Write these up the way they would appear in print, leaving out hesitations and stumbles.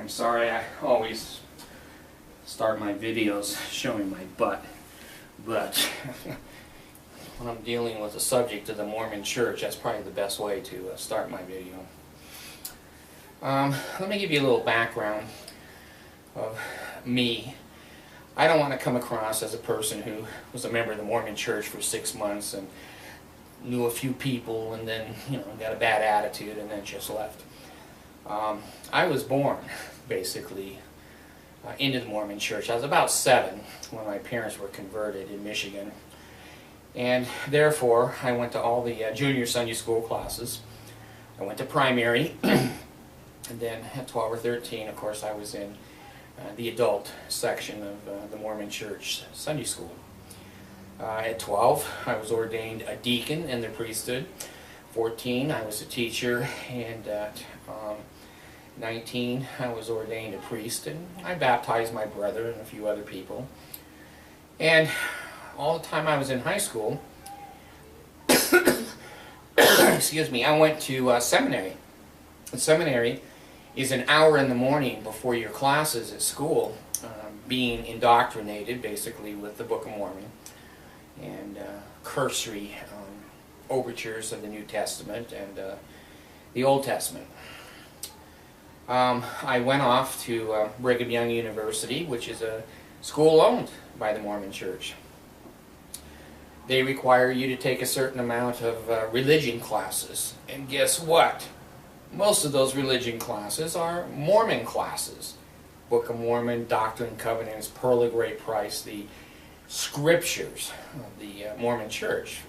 I'm sorry, I always start my videos showing my butt, but when I'm dealing with the subject of the Mormon Church, that's probably the best way to start my video. Let me give you a little background of me. I don't want to come across as a person who was a member of the Mormon Church for 6 months and knew a few people and then, got a bad attitude and then just left. I was born, basically, into the Mormon Church. I was about 7 when my parents were converted in Michigan. And therefore, I went to all the junior Sunday school classes. I went to primary, and then at 12 or 13, of course, I was in the adult section of the Mormon Church Sunday school. At 12, I was ordained a deacon in the priesthood. 14, I was a teacher, and at 19, I was ordained a priest, and I baptized my brother and a few other people. And all the time I was in high school, excuse me, I went to seminary. And seminary is an hour in the morning before your classes at school, being indoctrinated basically with the Book of Mormon and cursory overtures of the New Testament and the Old Testament. I went off to Brigham Young University, which is a school owned by the Mormon Church. They require you to take a certain amount of religion classes. And guess what? Most of those religion classes are Mormon classes. Book of Mormon, Doctrine and Covenants, Pearl of Great Price, the scriptures of the Mormon Church.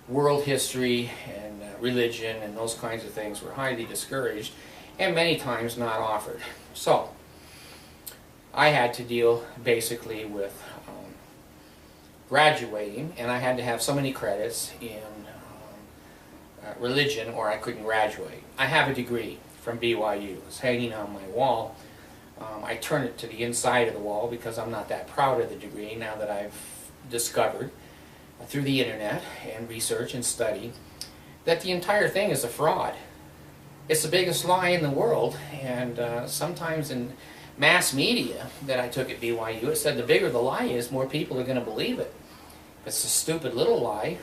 World history and religion and those kinds of things were highly discouraged and many times not offered. So, I had to deal basically with graduating, and I had to have so many credits in religion or I couldn't graduate. I have a degree from BYU. It's hanging on my wall. I turn it to the inside of the wall because I'm not that proud of the degree now that I've discovered through the internet and research and study that the entire thing is a fraud. It's the biggest lie in the world, and sometimes in mass media that I took at BYU, it said the bigger the lie is, more people are going to believe it. If it's a stupid little lie,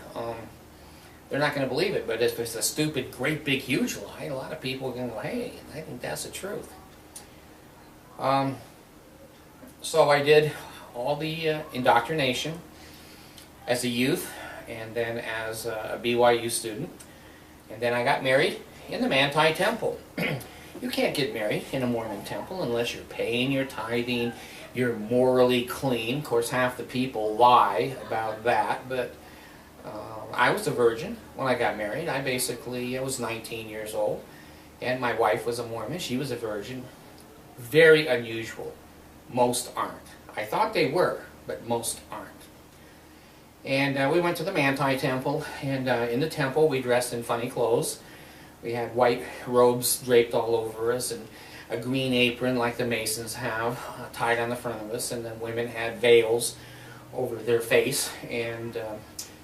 they're not going to believe it. But if it's a stupid, great, big, huge lie, a lot of people are going to go, hey, I think that's the truth. So I did all the indoctrination as a youth and then as a BYU student. And then I got married in the Manti Temple. You can't get married in a Mormon temple unless you're paying your tithing, you're morally clean. Of course, half the people lie about that, but I was a virgin when I got married. I was 19 years old, and my wife was a Mormon. She was a virgin. Very unusual. Most aren't. I thought they were, but most aren't. And we went to the Manti Temple, and in the temple we dressed in funny clothes. We had white robes draped all over us and a green apron like the Masons have tied on the front of us, and then women had veils over their face, and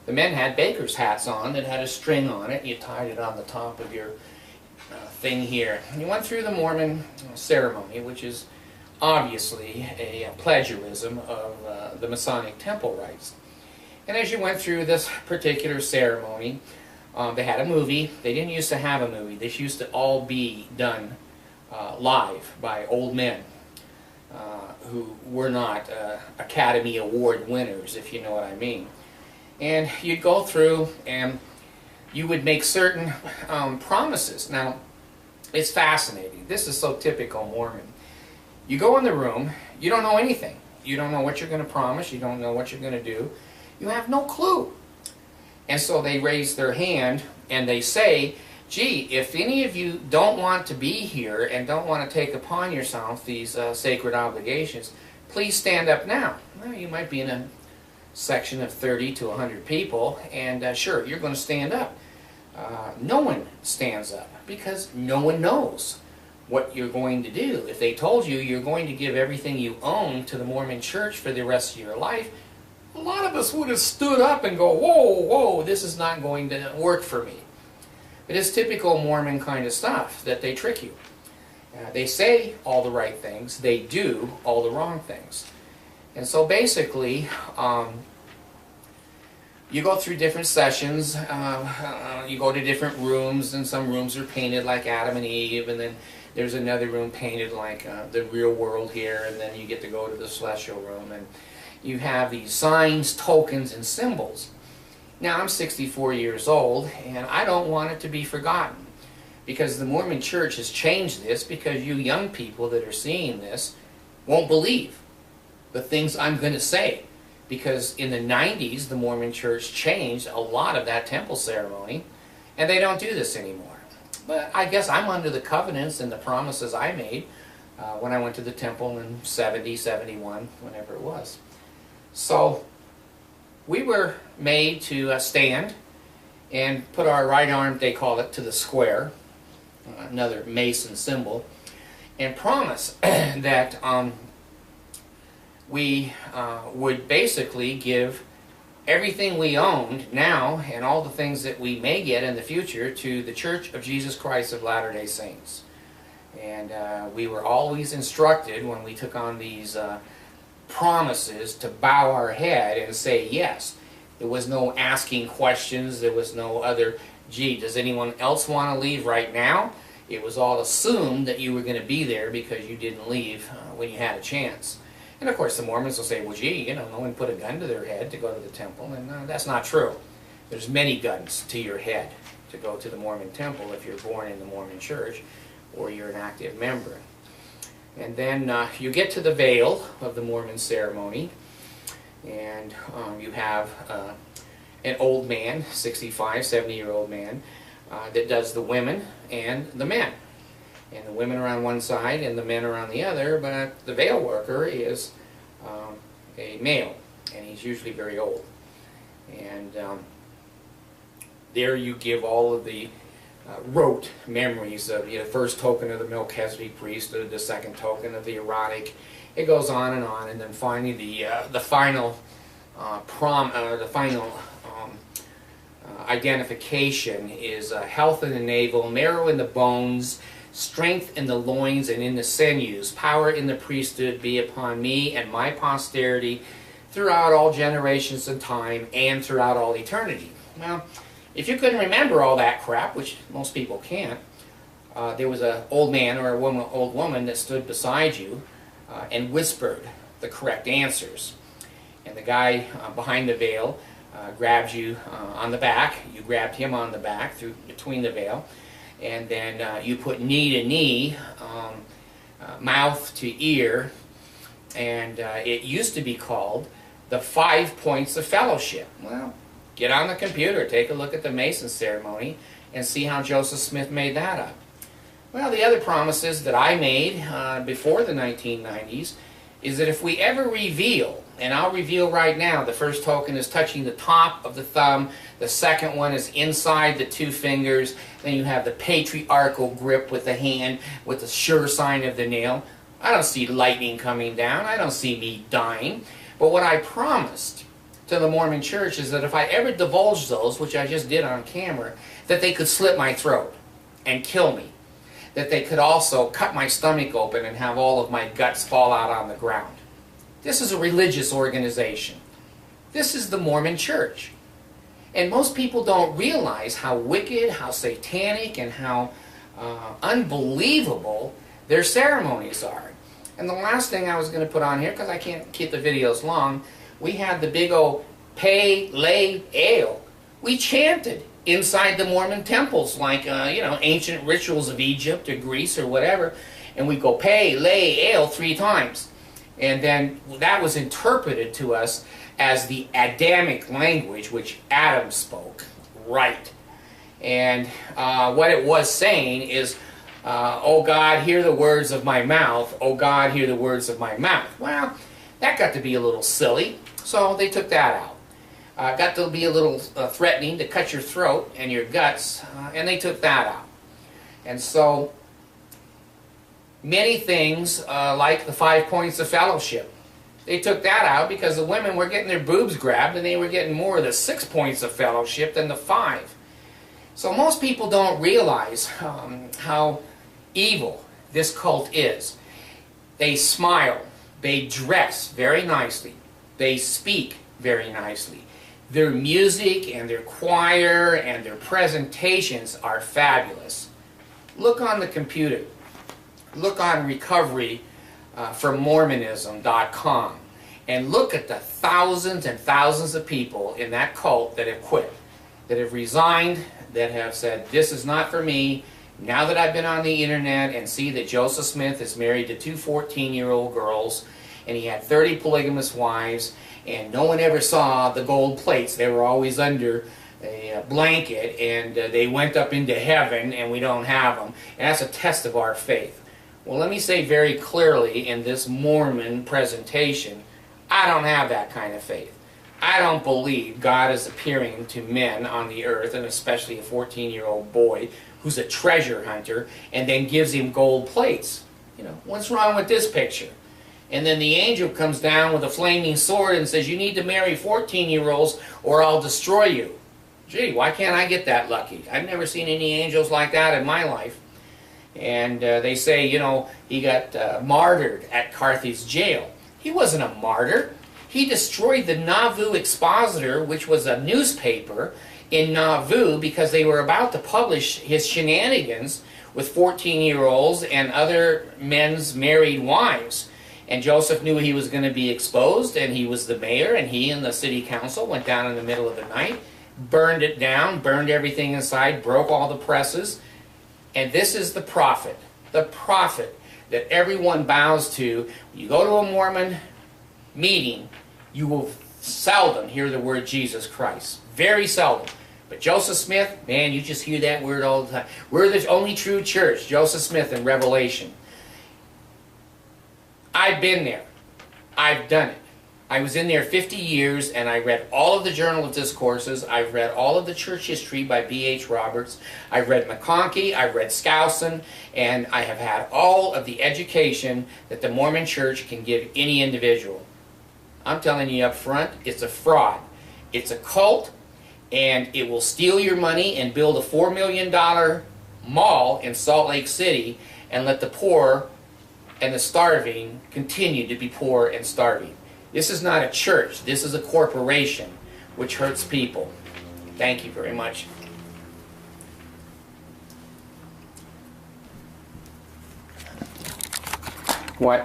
the men had baker's hats on that had a string on it. You tied it on the top of your thing here. And you went through the Mormon ceremony, which is obviously a plagiarism of the Masonic temple rites. And as you went through this particular ceremony, they had a movie. They didn't used to have a movie. This used to all be done live by old men who were not Academy Award winners, if you know what I mean. And you'd go through and you would make certain promises. Now, it's fascinating. This is so typical Mormon. You go in the room, you don't know anything. You don't know what you're going to promise. You don't know what you're going to do. You have no clue. And so they raise their hand and they say, gee, if any of you don't want to be here and don't want to take upon yourself these sacred obligations, please stand up now. Well, you might be in a section of 30 to 100 people, and sure, you're going to stand up. No one stands up because no one knows what you're going to do. If they told you you're going to give everything you own to the Mormon Church for the rest of your life, a lot of us would have stood up and go, whoa, whoa, this is not going to work for me. It is typical Mormon kind of stuff that they trick you. They say all the right things, they do all the wrong things. And so basically, you go through different sessions, you go to different rooms, and some rooms are painted like Adam and Eve, and then there's another room painted like the real world here, and then you get to go to the celestial room, and you have these signs, tokens, and symbols. Now, I'm 64 years old, and I don't want it to be forgotten, because the Mormon Church has changed this, because you young people that are seeing this won't believe the things I'm going to say. Because in the 90s, the Mormon Church changed a lot of that temple ceremony, and they don't do this anymore. But I guess I'm under the covenants and the promises I made when I went to the temple in 70, 71, whenever it was. So we were made to stand and put our right arm, they call it, to the square, another Mason symbol, and promise that we would basically give everything we owned now and all the things that we may get in the future to the Church of Jesus Christ of Latter-day Saints. And we were always instructed when we took on these promises to bow our head and say yes. There was no asking questions. There was no other, gee, does anyone else want to leave right now? It was all assumed that you were going to be there because you didn't leave when you had a chance. And of course the Mormons will say, well, gee, you know, no one put a gun to their head to go to the temple, and that's not true. There's many guns to your head to go to the Mormon temple if you're born in the Mormon Church or you're an active member. And then you get to the veil of the Mormon ceremony, and you have an old man, 65, 70-year-old man, that does the women and the men. And the women are on one side and the men are on the other, but the veil worker is a male, and he's usually very old. And there you give all of the rote memories of, you know, first token of the Melchizedek priesthood, the second token of the erotic. It goes on, and then finally the final identification is health in the navel, marrow in the bones, strength in the loins and in the sinews, power in the priesthood be upon me and my posterity throughout all generations of time and throughout all eternity. Well, if you couldn't remember all that crap, which most people can't, there was an old man or old woman that stood beside you and whispered the correct answers. And the guy behind the veil grabs you on the back. You grabbed him on the back through between the veil. And then you put knee to knee, mouth to ear, and it used to be called the 5 points of fellowship. Well, get on the computer, take a look at the Mason ceremony, and see how Joseph Smith made that up. Well, the other promises that I made before the 1990s is that if we ever reveal, and I'll reveal right now, the first token is touching the top of the thumb, the second one is inside the two fingers, then you have the patriarchal grip with the hand with the sure sign of the nail. I don't see lightning coming down, I don't see me dying, but what I promised to the Mormon Church is that if I ever divulged those, which I just did on camera, that they could slit my throat and kill me. That they could also cut my stomach open and have all of my guts fall out on the ground. This is a religious organization. This is the Mormon Church. And most people don't realize how wicked, how satanic, and how unbelievable their ceremonies are. And the last thing I was going to put on here, because I can't keep the videos long, we had the big old Pele Ale. We chanted inside the Mormon temples, like you know, ancient rituals of Egypt or Greece or whatever, and we go Pele Ale 3 times. And then that was interpreted to us as the Adamic language, which Adam spoke, right. And what it was saying is, oh God, hear the words of my mouth, oh God, hear the words of my mouth. Well, that got to be a little silly, so they took that out. Got to be a little threatening to cut your throat and your guts, and they took that out. And so many things like the 5 points of fellowship, they took that out because the women were getting their boobs grabbed and they were getting more of the 6 points of fellowship than the 5. So most people don't realize how evil this cult is. They smile, they dress very nicely, they speak very nicely. Their music and their choir and their presentations are fabulous. Look on the computer. Look on recovery from Mormonism.com and look at the thousands and thousands of people in that cult that have quit, that have resigned, that have said, this is not for me. Now that I've been on the internet and see that Joseph Smith is married to two 14-year-old girls and he had 30 polygamous wives and no one ever saw the gold plates. They were always under a blanket and they went up into heaven and we don't have them. And that's a test of our faith. Well, let me say very clearly in this Mormon presentation, I don't have that kind of faith. I don't believe God is appearing to men on the earth, and especially a 14-year-old boy who's a treasure hunter, and then gives him gold plates. You know, what's wrong with this picture? And then the angel comes down with a flaming sword and says, you need to marry 14-year-olds or I'll destroy you. Gee, why can't I get that lucky? I've never seen any angels like that in my life. And they say, you know, he got martyred at Carthage jail. He wasn't a martyr. He destroyed the Nauvoo Expositor, which was a newspaper in Nauvoo, because they were about to publish his shenanigans with 14-year-olds and other men's married wives. And Joseph knew he was going to be exposed, and he was the mayor, and he and the city council went down in the middle of the night, burned it down, burned everything inside, broke all the presses. And this is the prophet that everyone bows to. When you go to a Mormon meeting, you will seldom hear the word Jesus Christ. Very seldom. But Joseph Smith, man, you just hear that word all the time. We're the only true church, Joseph Smith in Revelation. I've been there. I've done it. I was in there 50 years, and I read all of the Journal of Discourses. I've read all of the church history by B.H. Roberts. I've read McConkie. I've read Skousen. And I have had all of the education that the Mormon Church can give any individual. I'm telling you up front, it's a fraud. It's a cult, and it will steal your money and build a $4 million mall in Salt Lake City and let the poor and the starving continue to be poor and starving. This is not a church. This is a corporation which hurts people. Thank you very much. What?